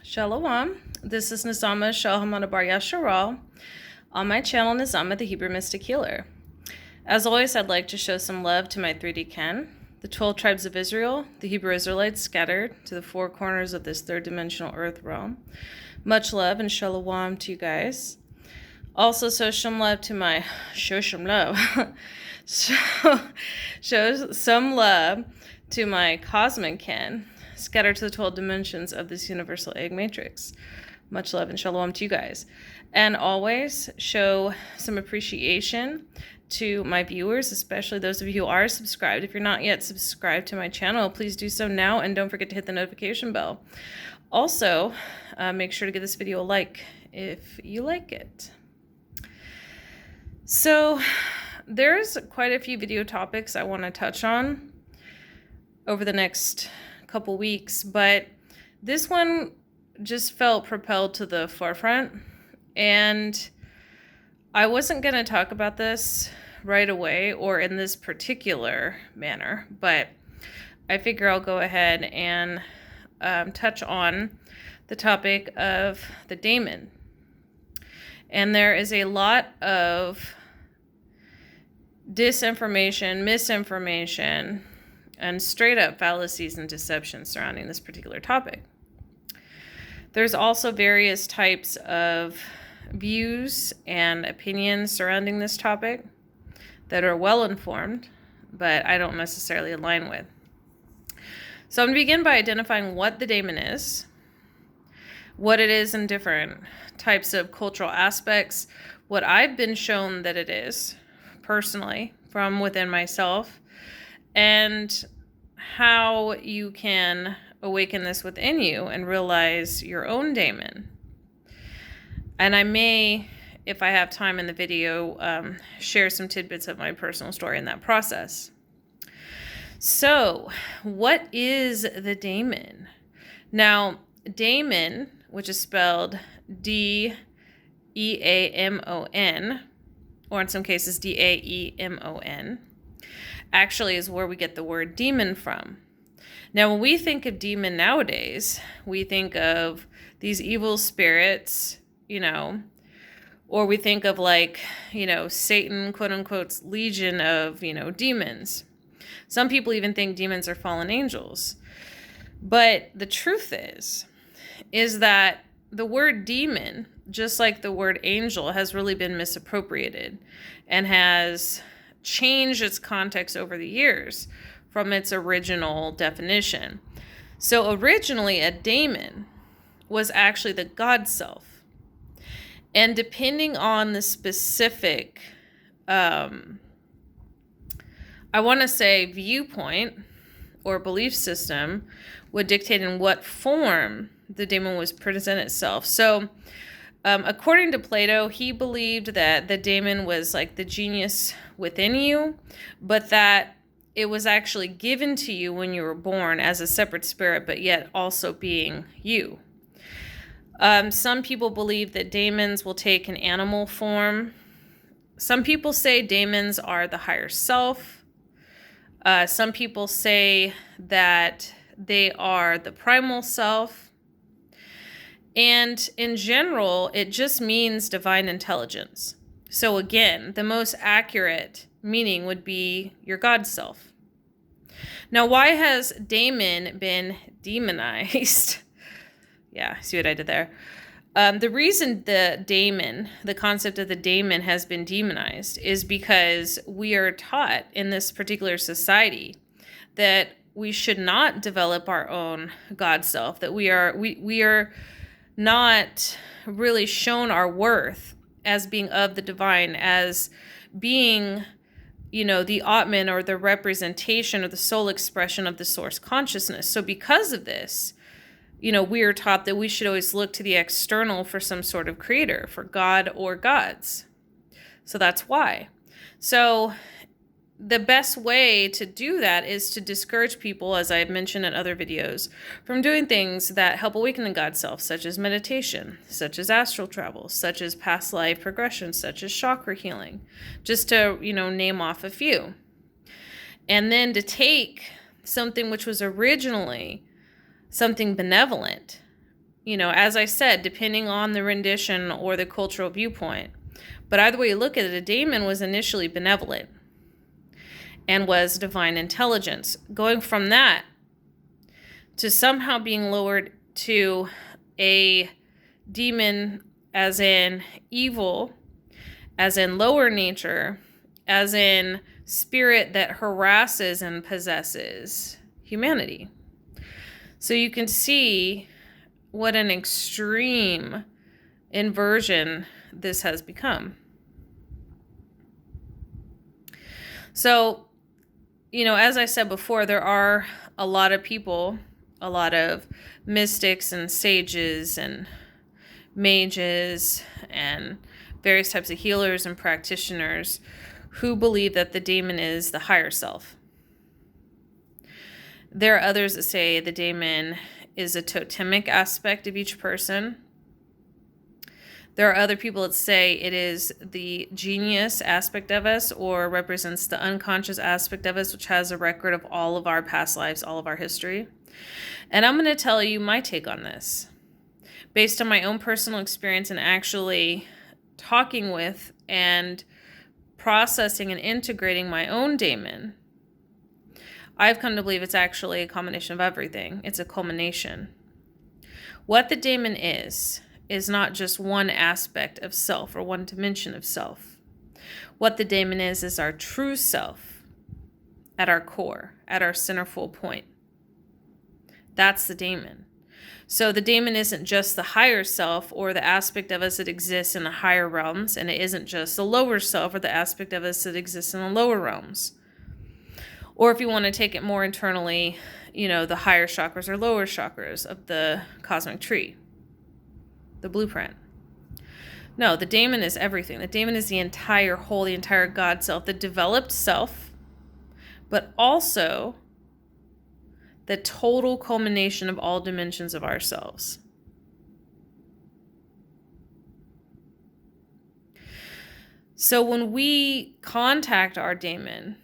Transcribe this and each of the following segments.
Shalom. This is Nizama Shalhamana Bar Yasharal on my channel Nizama, the Hebrew Mystic Healer. As always, I'd like to show some love to my 3D Ken, the 12 tribes of Israel, the Hebrew Israelites scattered to the four corners of this third dimensional earth realm. Much love and shalom to you guys. Also, show some love to my show some love to my cosmic Ken, scattered to the 12 dimensions of this universal egg matrix. Much love and shalom to you guys. And always show some appreciation to my viewers, especially those of you who are subscribed. If you're not yet subscribed to my channel, please do so now, and don't forget to hit the notification bell. Also, make sure to give this video a like if you like it. So there's quite a few video topics I want to touch on over the next couple weeks, but this one just felt propelled to the forefront, and I wasn't going to talk about this right away or in this particular manner, but I figure I'll go ahead and touch on the topic of the Daemon. And there is a lot of disinformation, misinformation, and straight up fallacies and deceptions surrounding this particular topic. There's also various types of views and opinions surrounding this topic that are well informed, but I don't necessarily align with. So I'm going to begin by identifying what the Daemon is, what it is in different types of cultural aspects, what I've been shown that it is personally from within myself, and how you can awaken this within you and realize your own Daemon. And I may, if I have time in the video, share some tidbits of my personal story in that process. So, what is the Daemon? Now, Daemon, which is spelled D-E-A-M-O-N, or in some cases D-A-E-M-O-N, actually is where we get the word demon from. Now, when we think of demon nowadays, we think of these evil spirits, or we think of Satan, quote unquote, legion of, demons. Some people even think demons are fallen angels. But the truth is that the word demon, just like the word angel, has really been misappropriated and has changed its context over the years from its original definition. So originally, a daemon was actually the God self. And depending on the specific, viewpoint or belief system, would dictate in what form the daemon was present itself. So according to Plato, he believed that the daemon was like the genius within you, but that it was actually given to you when you were born as a separate spirit, but yet also being you. Some people believe that daemons will take an animal form. Some people say daemons are the higher self. Some people say that they are the primal self. And in general, it just means divine intelligence. So again, the most accurate meaning would be your God self. Now, why has Daemon been demonized? Yeah, see what I did there? The reason the concept of the daemon has been demonized is because we are taught in this particular society that we should not develop our own God self, that we are not really shown our worth as being of the divine, as being, the Atman, or the representation or the soul expression of the source consciousness. So because of this, we are taught that we should always look to the external for some sort of creator, for God or gods. So that's why. So the best way to do that is to discourage people, as I've mentioned in other videos, from doing things that help awaken the God self, such as meditation, such as astral travel, such as past life progression, such as chakra healing, just to, name off a few. And then to take something which was originally something benevolent as I said, depending on the rendition or the cultural viewpoint. But either way you look at it, a daemon was initially benevolent and was divine intelligence. Going from that to somehow being lowered to a demon, as in evil, as in lower nature, as in spirit that harasses and possesses humanity. So you can see what an extreme inversion this has become. So, as I said before, there are a lot of people, a lot of mystics and sages and mages and various types of healers and practitioners who believe that the daemon is the higher self. There are others that say the daemon is a totemic aspect of each person. There are other people that say it is the genius aspect of us, or represents the unconscious aspect of us, which has a record of all of our past lives, all of our history. And I'm going to tell you my take on this, based on my own personal experience and actually talking with and processing and integrating my own daemon. I've come to believe it's actually a combination of everything. It's a culmination. What the daemon is not just one aspect of self or one dimension of self. What the daemon is our true self at our core, at our centerfold point. That's the daemon. So the daemon isn't just the higher self or the aspect of us that exists in the higher realms, and it isn't just the lower self or the aspect of us that exists in the lower realms. Or if you want to take it more internally, the higher chakras or lower chakras of the cosmic tree, the blueprint. No, the daemon is everything. The daemon is the entire whole, the entire God self, the developed self, but also the total culmination of all dimensions of ourselves. So when we contact our daemon,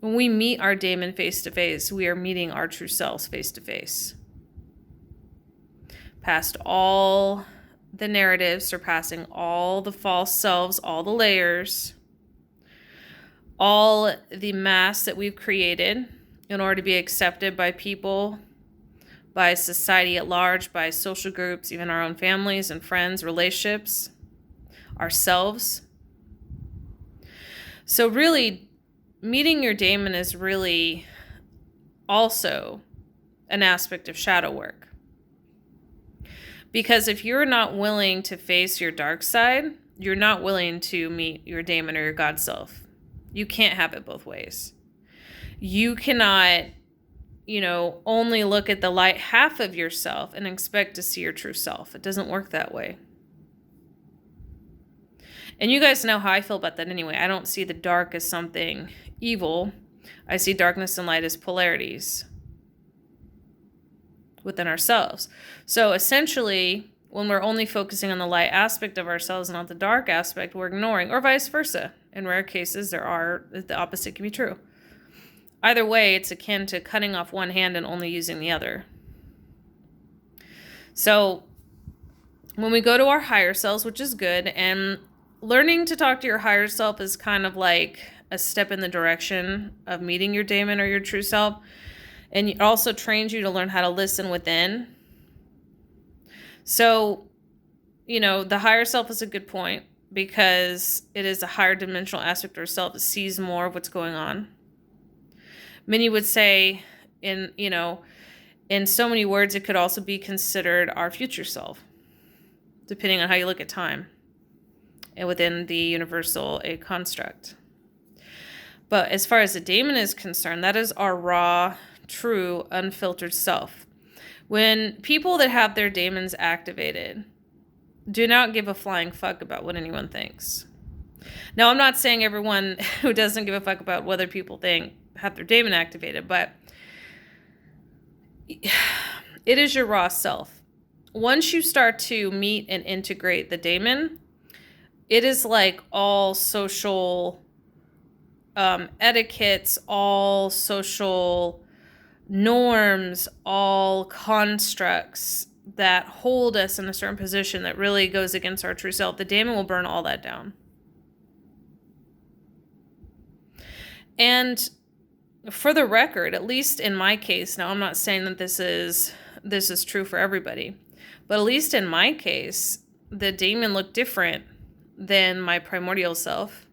when we meet our daemon face to face, we are meeting our true selves face to face. Past all the narratives, surpassing all the false selves, all the layers, all the masks that we've created in order to be accepted by people, by society at large, by social groups, even our own families and friends, relationships, ourselves. So really, meeting your daemon is really also an aspect of shadow work. Because if you're not willing to face your dark side, you're not willing to meet your daemon or your God self. You can't have it both ways. You cannot, only look at the light half of yourself and expect to see your true self. It doesn't work that way. And you guys know how I feel about that anyway. I don't see the dark as something evil. I see darkness and light as polarities within ourselves. So essentially, when we're only focusing on the light aspect of ourselves and not the dark aspect, we're ignoring, or vice versa. In rare cases, the opposite can be true. Either way, it's akin to cutting off one hand and only using the other. So when we go to our higher selves, which is good, and learning to talk to your higher self is kind of like a step in the direction of meeting your daemon or your true self. And it also trains you to learn how to listen within. So, the higher self is a good point because it is a higher dimensional aspect of ourself that sees more of what's going on. Many would say in so many words, it could also be considered our future self, depending on how you look at time and within the universal a construct. But as far as the daemon is concerned, that is our raw, true, unfiltered self. When people that have their daemons activated do not give a flying fuck about what anyone thinks. Now, I'm not saying everyone who doesn't give a fuck about whether people think have their daemon activated, but it is your raw self. Once you start to meet and integrate the daemon, it is like all social etiquettes, all social norms, all constructs, that hold us in a certain position that really goes against our true self, the daemon will burn all that down. And for the record, at least in my case, now I'm not saying that this is true for everybody, but at least in my case, the daemon looked different than my primordial self.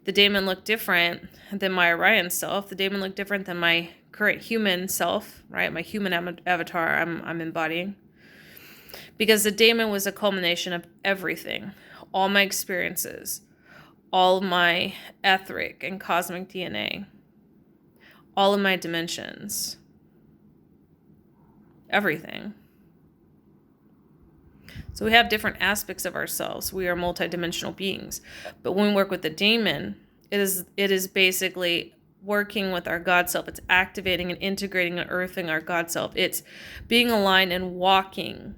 The daemon looked different than my Orion self. The daemon looked different than my current human self, right? My human avatar I'm embodying. Because the daemon was a culmination of everything, all my experiences, all my etheric and cosmic DNA, all of my dimensions, everything. So we have different aspects of ourselves. We are multidimensional beings. But when we work with the daemon, it is basically working with our God self. It's activating and integrating and earthing our God self. It's being aligned and walking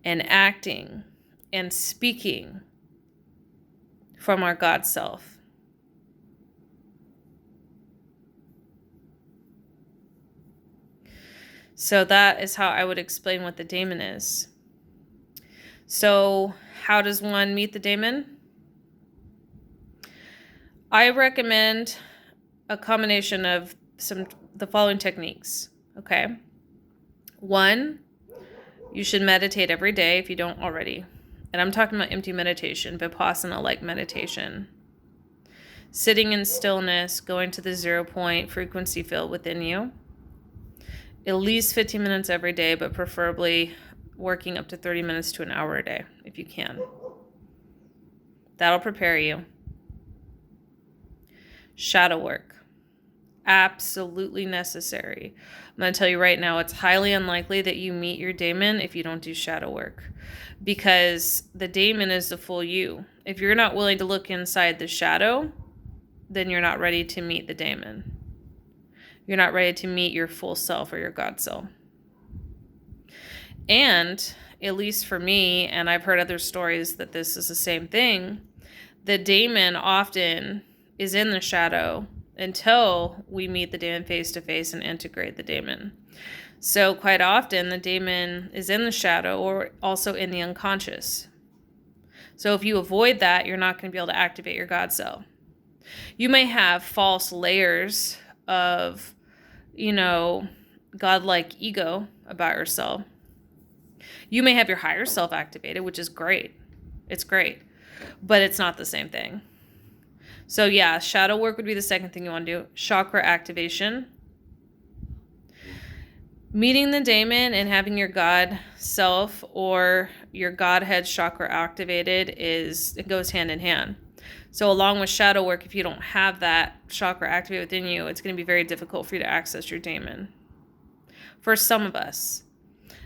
and acting and speaking from our God self. So that is how I would explain what the daemon is. So how does one meet the daemon? I recommend a combination of the following techniques. Okay. 1, you should meditate every day if you don't already. And I'm talking about empty meditation, Vipassana-like meditation. Sitting in stillness, going to the 0 point frequency field within you. At least 15 minutes every day, but preferably working up to 30 minutes to an hour a day, if you can. That'll prepare you. Shadow work. Absolutely necessary. I'm going to tell you right now, it's highly unlikely that you meet your daemon if you don't do shadow work. Because the daemon is the full you. If you're not willing to look inside the shadow, then you're not ready to meet the daemon. You're not ready to meet your full self or your God self. And, at least for me, and I've heard other stories that this is the same thing, the daemon often is in the shadow until we meet the daemon face to face and integrate the daemon. So quite often the daemon is in the shadow or also in the unconscious. So if you avoid that, you're not going to be able to activate your God self. You may have false layers of, godlike ego about yourself. You may have your higher self activated, which is great. It's great. But it's not the same thing. So yeah, shadow work would be the second thing you want to do. Chakra activation. Meeting the daemon and having your God self or your Godhead chakra activated it goes hand in hand. So along with shadow work, if you don't have that chakra activated within you, it's going to be very difficult for you to access your daemon. For some of us.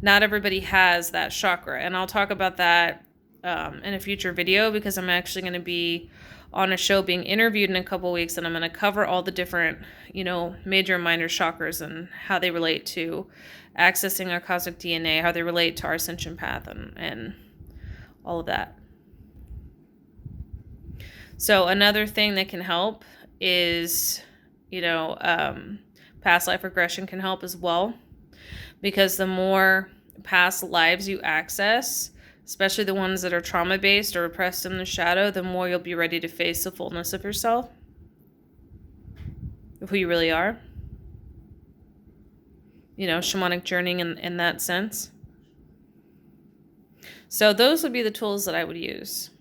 Not everybody has that chakra. And I'll talk about that in a future video because I'm actually going to be on a show being interviewed in a couple weeks, and I'm going to cover all the different, major and minor chakras and how they relate to accessing our cosmic DNA, how they relate to our ascension path and all of that. So another thing that can help is, past life regression can help as well. Because the more past lives you access, especially the ones that are trauma-based or repressed in the shadow, the more you'll be ready to face the fullness of yourself, of who you really are. Shamanic journeying in that sense. So those would be the tools that I would use.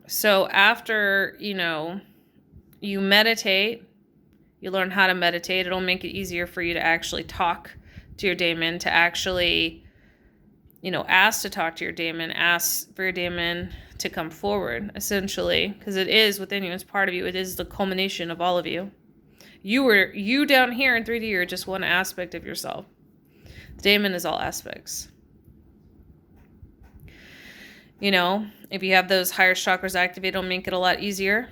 So after, you meditate, you learn how to meditate. It'll make it easier for you to actually talk to your daemon, to actually, ask to talk to your daemon, ask for your daemon to come forward, essentially, because it is within you, it's part of you. It is the culmination of all of you. You down here in 3D are just one aspect of yourself. The daemon is all aspects. If you have those higher chakras activated, it'll make it a lot easier.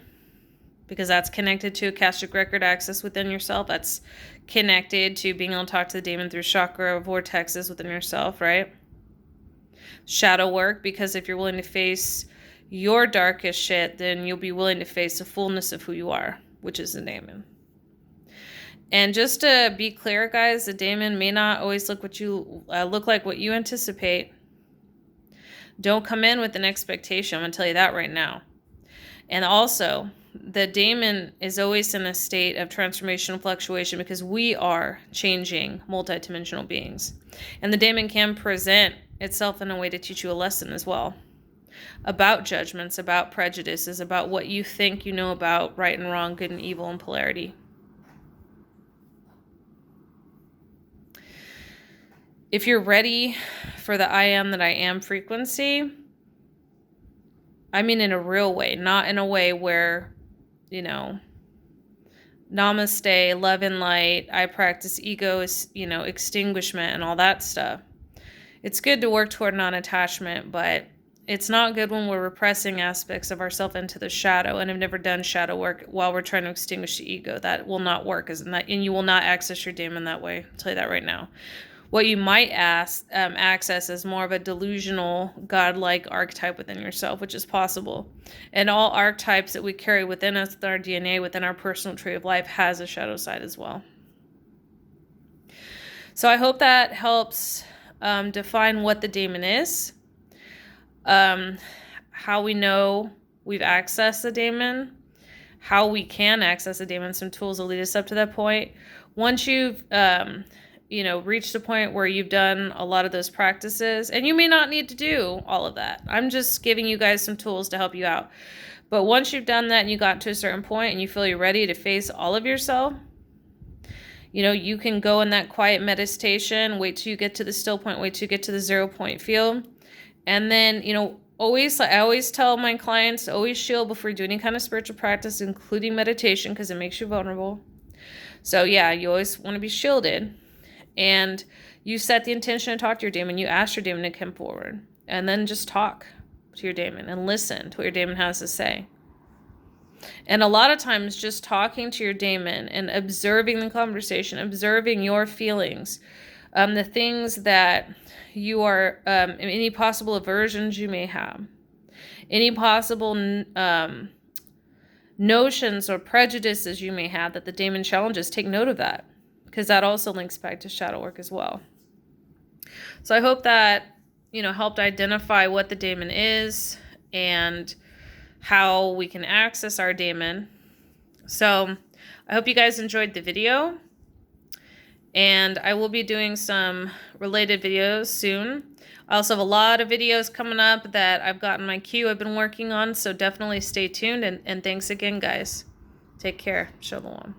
Because that's connected to akashic record access within yourself. That's connected to being able to talk to the daemon through chakra vortexes within yourself, right? Shadow work, because if you're willing to face your darkest shit, then you'll be willing to face the fullness of who you are, which is the daemon. And just to be clear, guys, the daemon may not always look like what you anticipate. Don't come in with an expectation. I'm going to tell you that right now. And also, the daemon is always in a state of transformational fluctuation because we are changing multidimensional beings. And the daemon can present itself in a way to teach you a lesson as well. About judgments, about prejudices, about what you think you know about right and wrong, good and evil, and polarity. If you're ready for the I am that I am frequency, I mean in a real way, not in a way where, you know, namaste, love and light, I practice ego, extinguishment and all that stuff. It's good to work toward non-attachment, but it's not good when we're repressing aspects of ourselves into the shadow and have never done shadow work while we're trying to extinguish the ego. That will not work, and you will not access your daemon that way. I'll tell you that right now. What you might access is more of a delusional, godlike archetype within yourself, which is possible. And all archetypes that we carry within us, with our DNA, within our personal tree of life, has a shadow side as well. So I hope that helps define what the daemon is, how we know we've accessed the daemon, how we can access the daemon, some tools will lead us up to that point. Once you've reached the point where you've done a lot of those practices, and you may not need to do all of that. I'm just giving you guys some tools to help you out. But once you've done that and you got to a certain point and you feel you're ready to face all of yourself, you can go in that quiet meditation, wait till you get to the still point, wait till you get to the 0 point field. And then, I always tell my clients to always shield before you do any kind of spiritual practice, including meditation, because it makes you vulnerable. So yeah, you always want to be shielded. And you set the intention to talk to your daemon. You ask your daemon to come forward. And then just talk to your daemon and listen to what your daemon has to say. And a lot of times just talking to your daemon and observing the conversation, observing your feelings, the things that you are, any possible aversions you may have, any possible notions or prejudices you may have that the daemon challenges, take note of that, because that also links back to shadow work as well. So I hope that, helped identify what the daemon is and how we can access our daemon. So I hope you guys enjoyed the video, and I will be doing some related videos soon. I also have a lot of videos coming up that I've got in my queue I've been working on, so definitely stay tuned, and thanks again, guys. Take care. Shalom.